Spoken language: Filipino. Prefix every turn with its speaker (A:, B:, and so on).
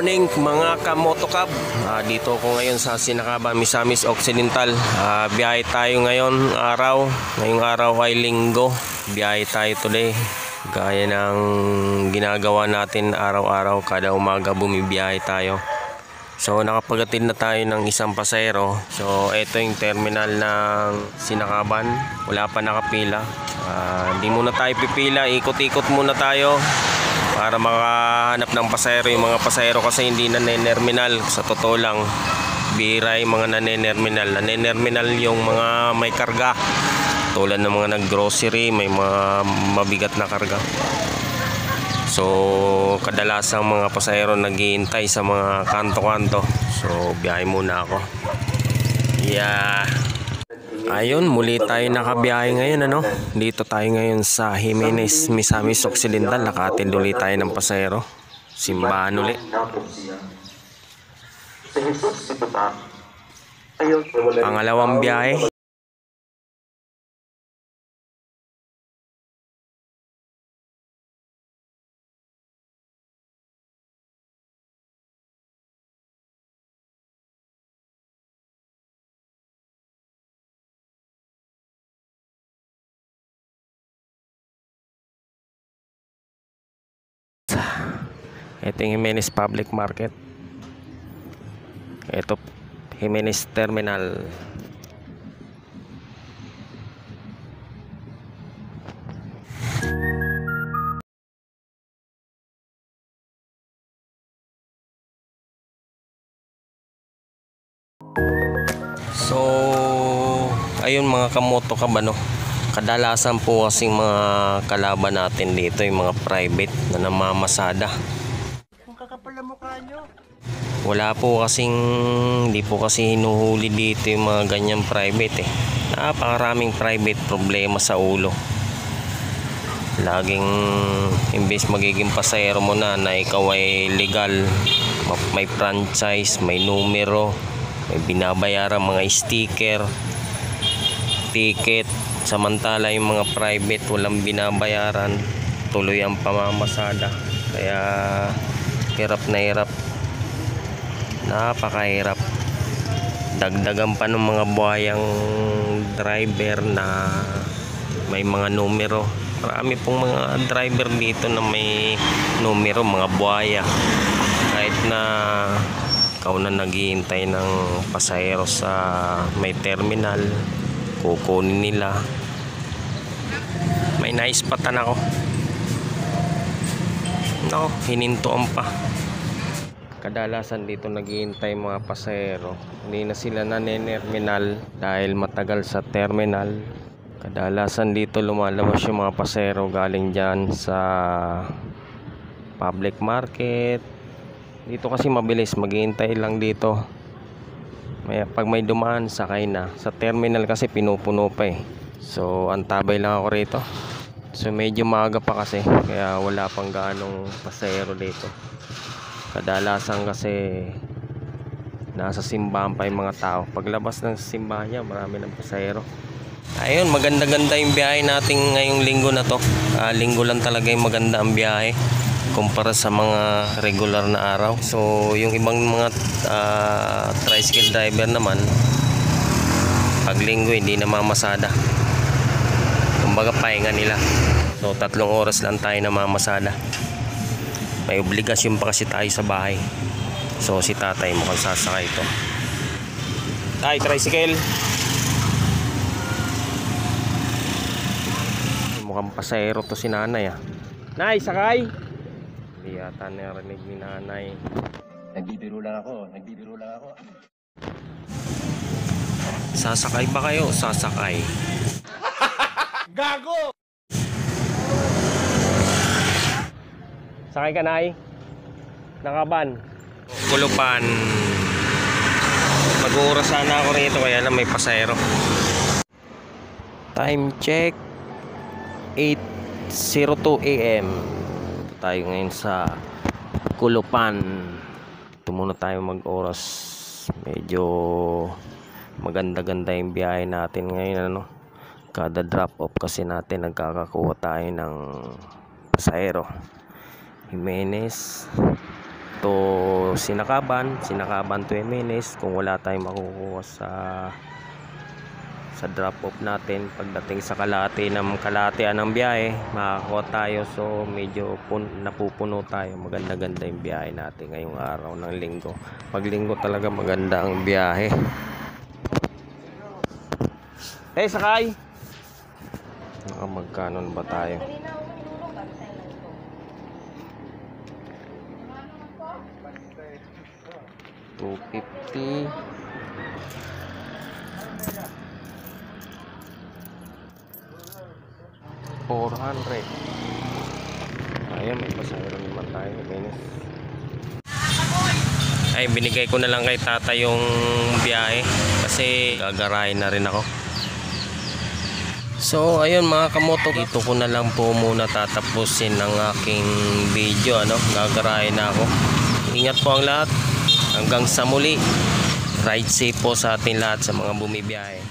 A: morning mga kamotokab. Dito ako ngayon sa Sinacaba, Misamis Occidental. Biyahe tayo ngayong araw ay linggo. Biyahe tayo today. Gaya ng ginagawa natin araw-araw, kada umaga bumibiyahe tayo. So nakapagatid na tayo ng isang pasahero. So ito yung terminal ng Sinacaban. Wala pa nakapila. Hindi muna tayo pipila, ikot-ikot muna tayo para makahanap ng pasahero. Yung mga pasahero kasi hindi nanenerminal. Sa totoo lang, bira yung mga nanenerminal. Nanenerminal yung mga may karga, tulad ng mga nag-grocery, may mga mabigat na karga. So kadalasang mga pasahero naghihintay sa mga kanto-kanto. So biyahe muna ako. Ayun, muli tayo nakabiyahe ngayon, Dito tayo ngayon sa Jimenez, Misamis Occidental. Nakatid ulit tayo ng pasahero. Simbahan ulit. Pangalawang biyahe. Ito yung Jimenez Public Market. Ito Jimenez Terminal. So ayun mga kamotokab, kadalasan po kasing mga kalaban natin dito yung mga private na namamasada. Wala po kasing, hindi po kasi hinuhuli dito yung mga ganyang private Napakaraming private, problema sa ulo. Laging imbes magiging pasahero mo na ikaw ay legal, may franchise, may numero, may binabayaran mga sticker, ticket. Samantala yung mga private walang binabayaran, tuloy ang pamamasada. Kaya hirap na hirap, napakahirap. Dagdagan pa ng mga buhayang driver na may mga numero. Marami pong mga driver dito na may numero, mga buhaya. Kahit na ikaw na naghihintay ng pasahero sa may terminal, kukunin nila. May naispatan ako. Hinintuan pa. Kadalasan dito naghihintay mga pasahero, hindi na sila nanenerminal dahil matagal sa terminal. Kadalasan dito lumalabas yung mga pasahero galing dyan sa public market. Dito kasi mabilis, maghihintay lang dito. Pag may dumaan, sakay na. Sa terminal kasi pinupuno pa So antabay lang ako rito. So medyo maaga pa kasi, kaya wala pang gaanong pasahero dito. Kadalasan kasi nasa simbahan pa yung mga tao. Paglabas ng simbahan niya, marami ng pasahero. Ayun, maganda-ganda yung biyahe natin ngayong linggo na to. Linggo lang talaga yung maganda ang biyahe kumpara sa mga regular na araw. So yung ibang mga tricycle driver naman, pag linggo hindi na mamasada. Kumbaga pahinga nila. So 3 oras lang tayo na mamasada. May obligasyon pa kasi tayo sa bahay. So si tatay mukhang sasakay ito. Tay, tricycle. Mukhang pasahero to si nanay Nay, sakay. Hindi yata narinig ni nanay.
B: Nagbibiro lang ako.
A: Sasakay ba kayo? Sasakay.
B: Gago!
A: Sakay ka, Nay? Nakaban? Kulupan. Mag-uuras sana ako rito, kaya lang may pasahero. Time check 8:02 AM. Tayo ngayon sa Kulupan. Ito muna tayo mag-oras. Medyo maganda-ganda yung biyahe natin ngayon, Kada drop off kasi natin nagkakakuha tayo ng pasahero. Jimenez to Tapos sinakaban 20 minutes kung wala tayong makukuha sa drop off natin. Pagdating sa kalahatian ng biyahe, makakakuha tayo. So medyo napupuno tayo. Maganda-ganda yung biyahe natin ngayong araw ng linggo. Pag linggo talaga maganda ang biyahe. Sakay! Magkano ba tayo? $250. $400. Ayan, may pasahero naman tayo. Ay, binigay ko na lang kay tata yung biyahe kasi gagarahin na rin ako. So ayun mga kamoto, dito ko na lang po muna tatapusin ang aking video. Gagarahin na ako. Ingat po ang lahat. Hanggang sa muli. Ride safe po sa ating lahat sa mga bumibiyahe.